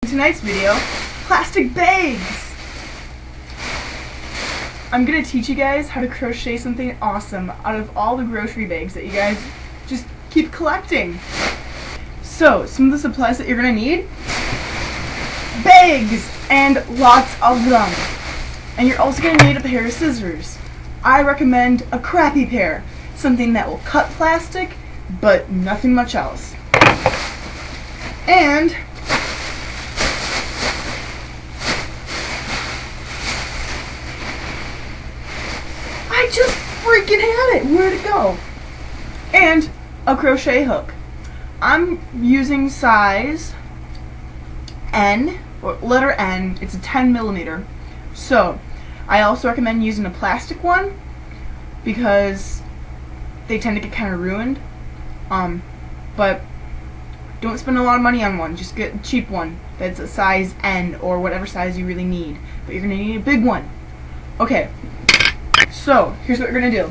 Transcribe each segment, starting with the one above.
In tonight's video, plastic bags! I'm gonna teach you guys how to crochet something awesome out of all the grocery bags that you guys just keep collecting. So, some of the supplies that you're gonna need: bags, and lots of them. And you're also gonna need a pair of scissors. I recommend a crappy pair, something that will cut plastic, but nothing much else. And I just freaking had it! Where'd it go? And a crochet hook. I'm using size N, or letter N. It's a 10mm. So, I also recommend using a plastic one because they tend to get kind of ruined. But don't spend a lot of money on one. Just get a cheap one that's a size N or whatever size you really need. But you're going to need a big one. Okay, so here's what you're going to do.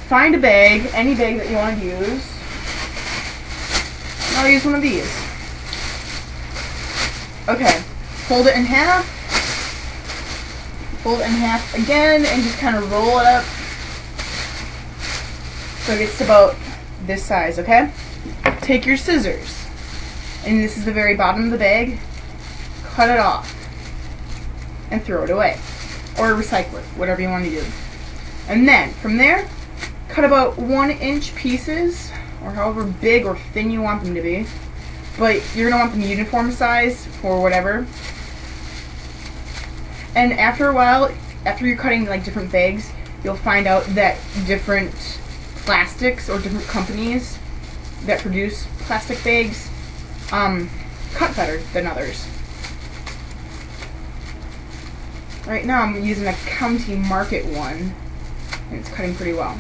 Find a bag, any bag that you want to use. I'll use one of these. Okay, fold it in half. Fold it in half again and just kind of roll it up so it gets to about this size, okay? Take your scissors, and this is the very bottom of the bag, cut it off, and throw it away. Or recycle it, whatever you want to do. And then, from there, cut about 1-inch pieces, or however big or thin you want them to be. But you're going to want them uniform size for whatever. And after a while, after you're cutting like different bags, you'll find out that different plastics or different companies that produce plastic bags cut better than others. Right now I'm using a County Market one, and it's cutting pretty well.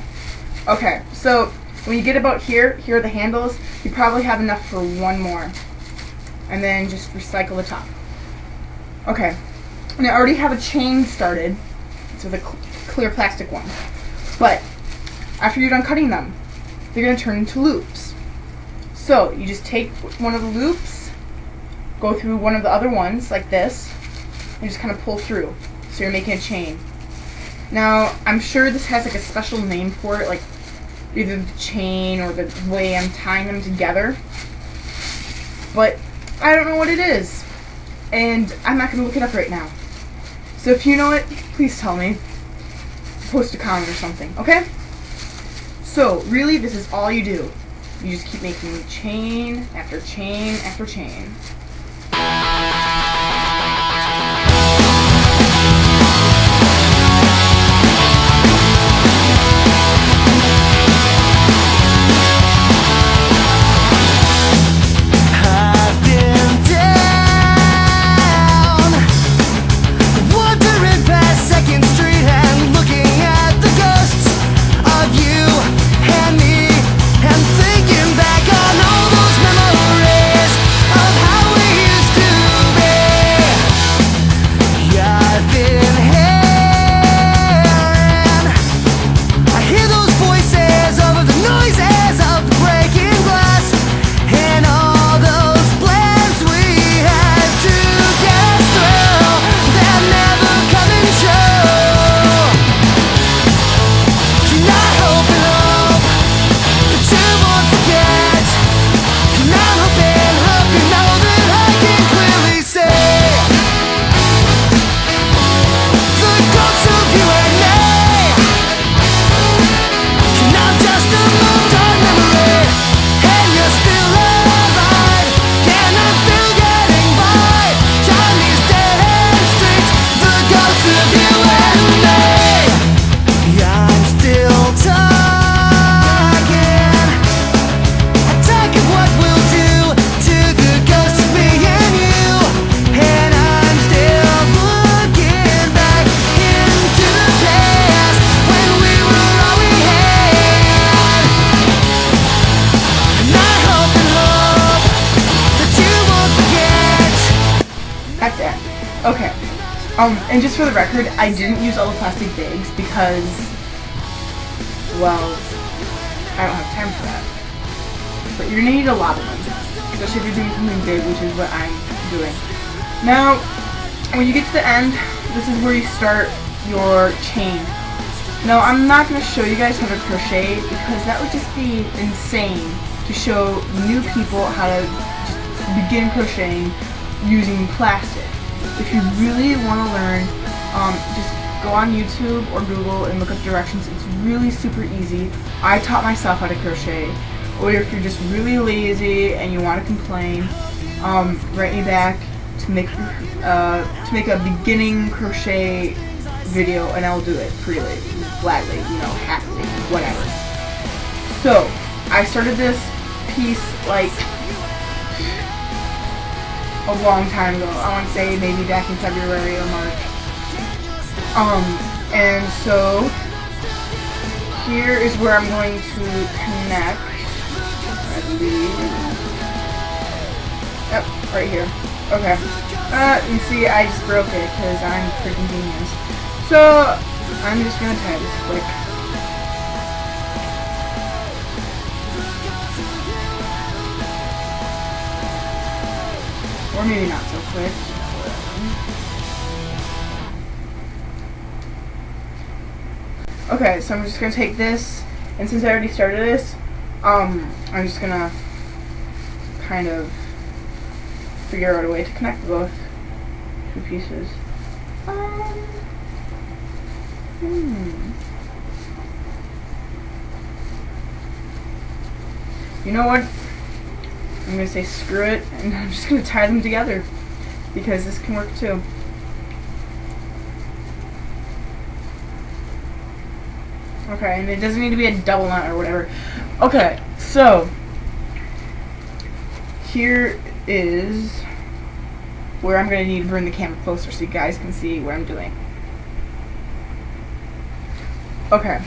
Okay, so when you get about here are the handles. You probably have enough for one more. And then just recycle the top. Okay, and I already have a chain started. It's with a clear plastic one. But after you're done cutting them, they're going to turn into loops. So you just take one of the loops, go through one of the other ones like this, and just kind of pull through. So you're making a chain. Now, I'm sure this has like a special name for it, like either the chain or the way I'm tying them together. But I don't know what it is. And I'm not going to look it up right now. So if you know it, please tell me. Post a comment or something, okay? So, really, this is all you do. You just keep making chain after chain after chain. That's it. Okay. And just for the record, I didn't use all the plastic bags because, well, I don't have time for that. But you're going to need a lot of them. especially if you're doing something big, which is what I'm doing. Now, when you get to the end, this is where you start your chain. Now, I'm not going to show you guys how to crochet because that would just be insane to show new people how to just begin crocheting using plastic. If you really want to learn, just go on YouTube or Google and look up directions. It's really super easy. I taught myself how to crochet. Or if you're just really lazy and you want to complain, write me back to make a beginning crochet video, and I'll do it freely, gladly, you know, happily, whatever. So I started this piece like a long time ago. I want to say maybe back in February or March. And so here is where I'm going to connect. Yep, right here. Okay. You see, I just broke it because I'm freaking genius. So I'm just gonna tie this quick. Or maybe not so quick. Okay, so I'm just gonna take this, and since I already started this, I'm just gonna kind of figure out a way to connect both two pieces. You know what? I'm gonna say screw it, and I'm just gonna tie them together because this can work too. Okay, and it doesn't need to be a double knot or whatever. Okay, so here is where I'm going to need to bring the camera closer so you guys can see what I'm doing. Okay,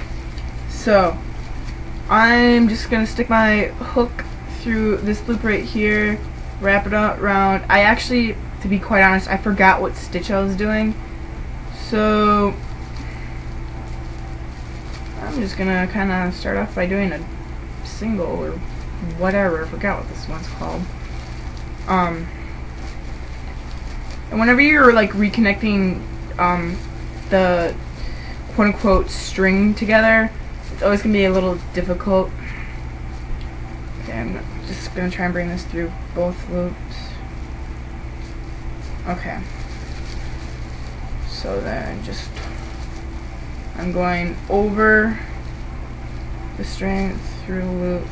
so I'm just going to stick my hook through this loop right here, wrap it up around. I actually, to be quite honest, I forgot what stitch I was doing. So I'm just gonna kind of start off by doing a single or whatever. I forgot what this one's called. And whenever you're like reconnecting the quote-unquote string together, it's always gonna be a little difficult. Okay, I'm just gonna try and bring this through both loops. Okay. So then just I'm going over the string through the loop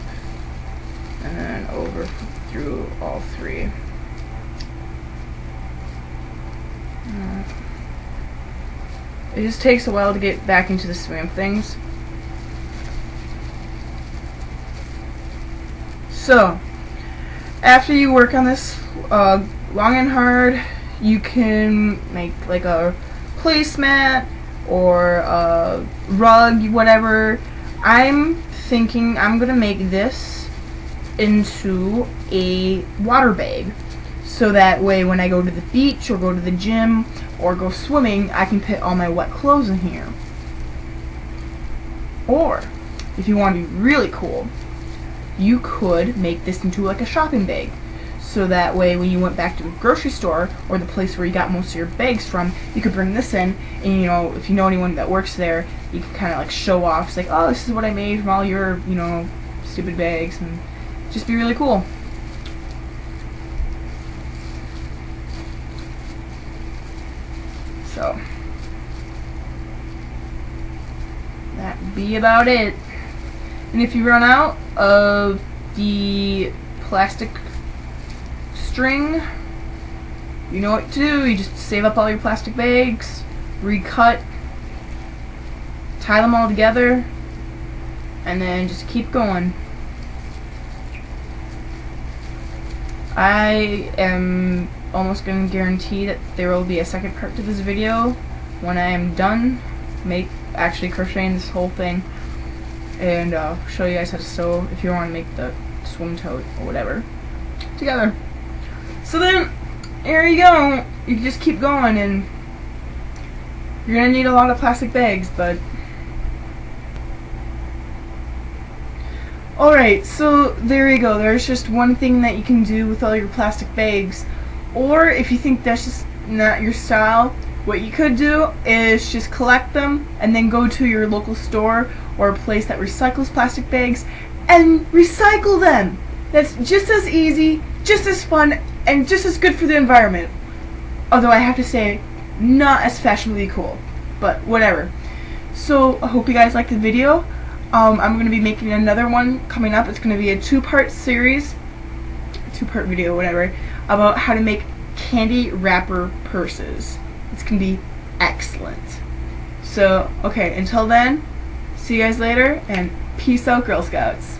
and then over through all three. It just takes a while to get back into the swing of things. So after you work on this long and hard, you can make like a placemat or a rug, whatever. I'm thinking I'm gonna make this into a water bag, so that way when I go to the beach or go to the gym or go swimming, I can put all my wet clothes in here. Or if you want to be really cool, you could make this into like a shopping bag. So that way when you went back to the grocery store or the place where you got most of your bags from, you could bring this in, and you know, if you know anyone that works there, you can kind of like show off. It's like, oh, this is what I made from all your, you know, stupid bags, and just be really cool. So that be about it. And if you run out of the plastic string, you know what to do. You just save up all your plastic bags, recut, tie them all together, and then just keep going. I am almost going to guarantee that there will be a second part to this video when I am done actually crocheting this whole thing, and show you guys how to sew if you want to make the swim tote or whatever together. So then, here you go. You can just keep going, and you're gonna need a lot of plastic bags, but Alright, so there you go. There's just one thing that you can do with all your plastic bags. Or if you think that's just not your style, what you could do is just collect them and then go to your local store or a place that recycles plastic bags and recycle them. That's just as easy, just as fun, and just as good for the environment. Although I have to say, not as fashionably cool. But whatever. So I hope you guys liked the video. I'm going to be making another one coming up. It's going to be a two-part series, two-part video, whatever, about how to make candy wrapper purses. It's going to be excellent. So, okay, until then, see you guys later, and peace out, Girl Scouts.